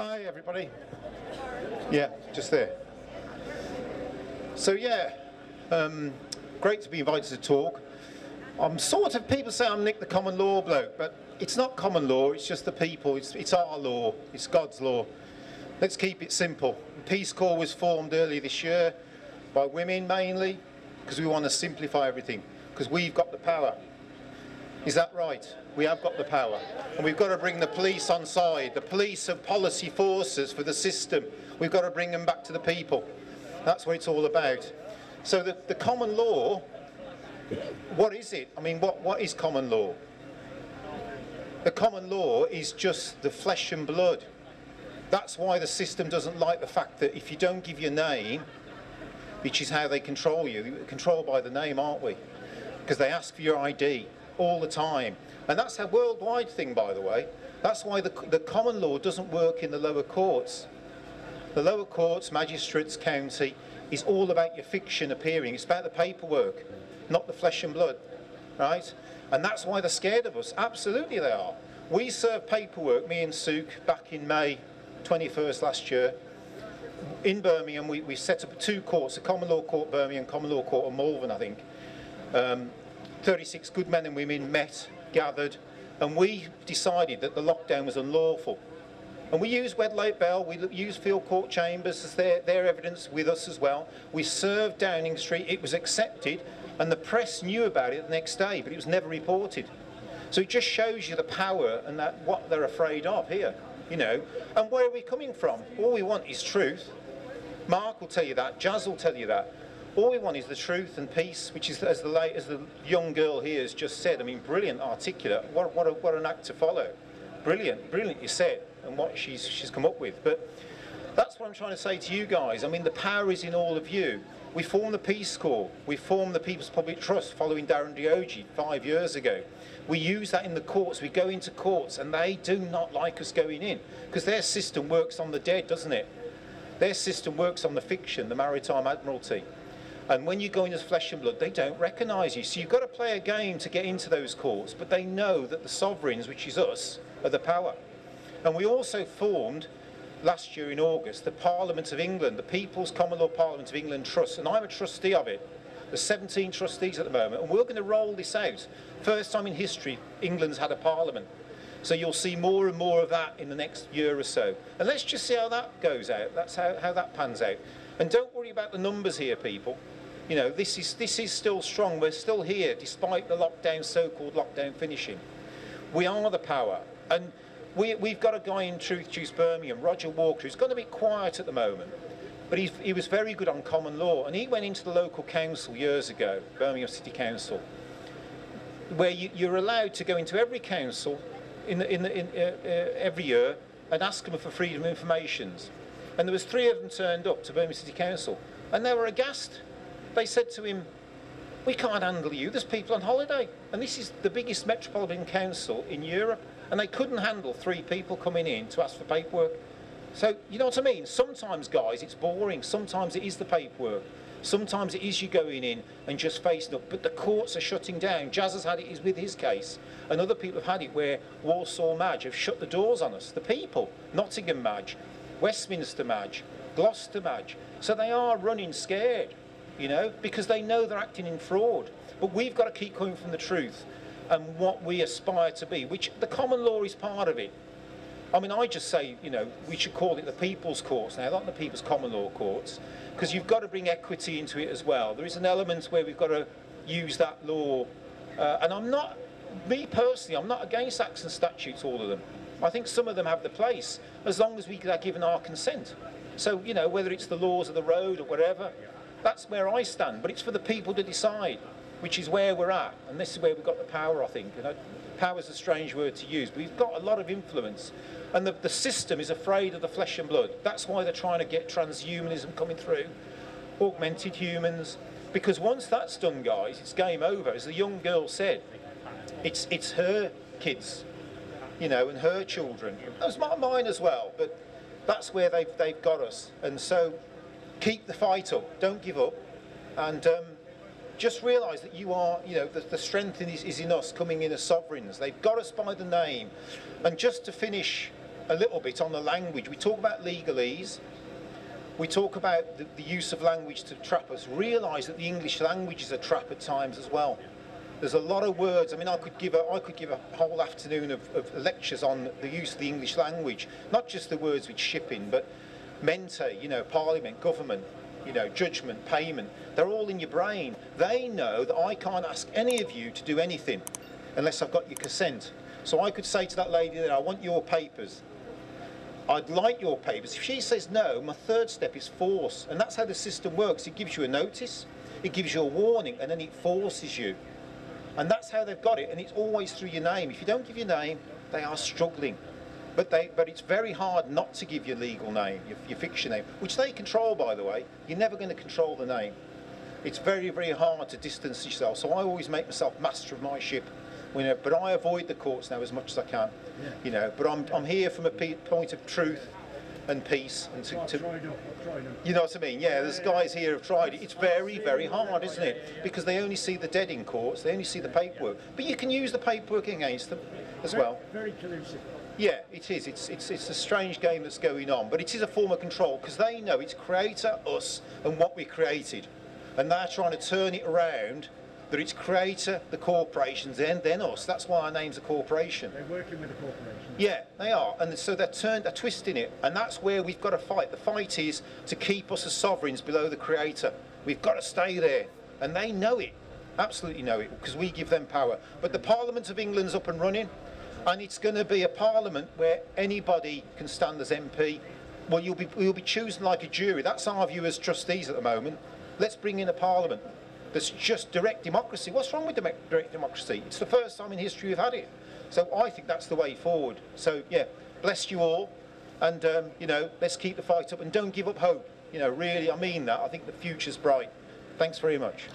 Hi everybody. Yeah, just there. So yeah, great to be invited to talk. People say I'm Nick the common law bloke, but it's not common law, it's just the people, it's our law, it's God's law. Let's keep it simple. The Peace Corps was formed earlier this year by women mainly, because we want to simplify everything, because we've got the power. Is that right? We have got the power. And we've got to bring the police on side. The police are policy forces for the system. We've got to bring them back to the people. That's what it's all about. So the common law, what is it? I mean, what is common law? The common law is just the flesh and blood. That's why the system doesn't like the fact that if you don't give your name, which is how they control you, we're controlled by the name, aren't we? Because they ask for your ID all the time. And that's a worldwide thing, by the way. That's why the common law doesn't work in the lower courts. The lower courts, magistrates, county, is all about your fiction appearing. It's about the paperwork, not the flesh and blood, right? And that's why they're scared of us. Absolutely they are. We served paperwork, me and Suk, back in May 21st last year. In Birmingham, we set up two courts, a common law court Birmingham, common law court of Malvern, I think. 36 good men and women met, gathered, and we decided that the lockdown was unlawful. And we used Wedlow Bell, we used field court chambers as their evidence with us as well. We served Downing Street, it was accepted, and the press knew about it the next day, but it was never reported. So it just shows you the power and what they're afraid of here, you know. And where are we coming from? All we want is truth. Mark will tell you that, Jazz will tell you that. All we want is the truth and peace, which is, as the young girl here has just said, I mean, brilliant, articulate, what an act to follow. Brilliantly said, and what she's come up with. But that's what I'm trying to say to you guys. I mean, the power is in all of you. We formed the Peace Corps. We formed the People's Public Trust following Darren Diogi 5 years ago. We use that in the courts. We go into courts, and they do not like us going in, because their system works on the dead, doesn't it? Their system works on the fiction, the Maritime Admiralty. And when you go in as flesh and blood, they don't recognise you. So you've got to play a game to get into those courts, but they know that the sovereigns, which is us, are the power. And we also formed, last year in August, the Parliament of England, the People's Common Law Parliament of England Trust, and I'm a trustee of it. There's 17 trustees at the moment, and we're going to roll this out. First time in history, England's had a parliament. So you'll see more and more of that in the next year or so. And let's just see how that goes out. That's how that pans out. And don't worry about the numbers here, people. You know, this is still strong. We're still here, despite the lockdown, so-called lockdown finishing. We are the power. And we've got a guy in Truth Juice Birmingham, Roger Walker, who's got a bit quiet at the moment. But he was very good on common law. And he went into the local council years ago, Birmingham City Council, where you're allowed to go into every council every year and ask them for freedom of information. And there was 3 of them turned up to Birmingham City Council, and they were aghast. They said to him, "We can't handle you, there's people on holiday." And this is the biggest metropolitan council in Europe, and they couldn't handle 3 people coming in to ask for paperwork. So, you know what I mean? Sometimes, guys, it's boring. Sometimes it is the paperwork. Sometimes it is you going in and just facing up. But the courts are shutting down. Jazz has had it with his case. And other people have had it where Walsall Madge have shut the doors on us. The people. Nottingham Madge. Westminster Madge. Gloucester Madge. So they are running scared, you know, because they know they're acting in fraud. But we've got to keep coming from the truth and what we aspire to be, which the common law is part of it. I mean, I just say, you know, we should call it the People's Courts now, not the People's Common Law Courts, because you've got to bring equity into it as well. There is an element where we've got to use that law. And I'm not, me personally, I'm not against acts and statutes, all of them. I think some of them have the place, as long as we are given our consent. So, you know, whether it's the laws of the road or whatever, that's where I stand. But it's for the people to decide, which is where we're at. And this is where we've got the power, I think. You know, power is a strange word to use, but we've got a lot of influence. And the system is afraid of the flesh and blood. That's why they're trying to get transhumanism coming through, augmented humans. Because once that's done, guys, it's game over. As the young girl said, it's her kids, you know, and her children. That's mine as well, but that's where they've got us. And so keep the fight up, don't give up, and just realise that you are, you know, the strength is in us coming in as sovereigns. They've got us by the name. And just to finish, a little bit on the language. We talk about legalese. We talk about the use of language to trap us. Realise that the English language is a trap at times as well. There's a lot of words. I mean, I could give a whole afternoon of lectures on the use of the English language, not just the words with shipping, but mente, you know, parliament, government, you know, judgment, payment. They're all in your brain. They know that I can't ask any of you to do anything unless I've got your consent. So I could say to that lady that I want your papers. I'd like your papers. If she says no, my third step is force. And that's how the system works. It gives you a notice, it gives you a warning, and then it forces you. And that's how they've got it, and it's always through your name. If you don't give your name, they are struggling. But it's very hard not to give your legal name, your fiction name, which they control, by the way. You're never going to control the name. It's very, very hard to distance yourself. So I always make myself master of my ship. You know, but I avoid the courts now as much as I can. Yeah. You know, but I'm here from a point of truth and peace. And you know what I mean? Yeah, there's guys here who've tried it. It's very, very hard, isn't it? Because they only see the dead in courts. They only see the paperwork. But you can use the paperwork against them as well. Very collusive. Yeah, it is. It's a strange game that's going on, but it is a form of control because they know it's creator, us, and what we created, and they're trying to turn it around. That it's creator, the corporations, then us. That's why our name's a corporation. They're working with the corporation. Yeah, they are, and so they're twisting it, and that's where we've got to fight. The fight is to keep us as sovereigns below the creator. We've got to stay there, and they know it, absolutely know it, because we give them power. But the Parliament of England's up and running, and it's going to be a parliament where anybody can stand as MP. Well, you'll be choosing like a jury. That's our view as trustees at the moment. Let's bring in a parliament that's just direct democracy. What's wrong with direct democracy? It's the first time in history we've had it. So I think that's the way forward. So yeah, bless you all, and you know, let's keep the fight up and don't give up hope. You know, really, I mean that. I think the future's bright. Thanks very much.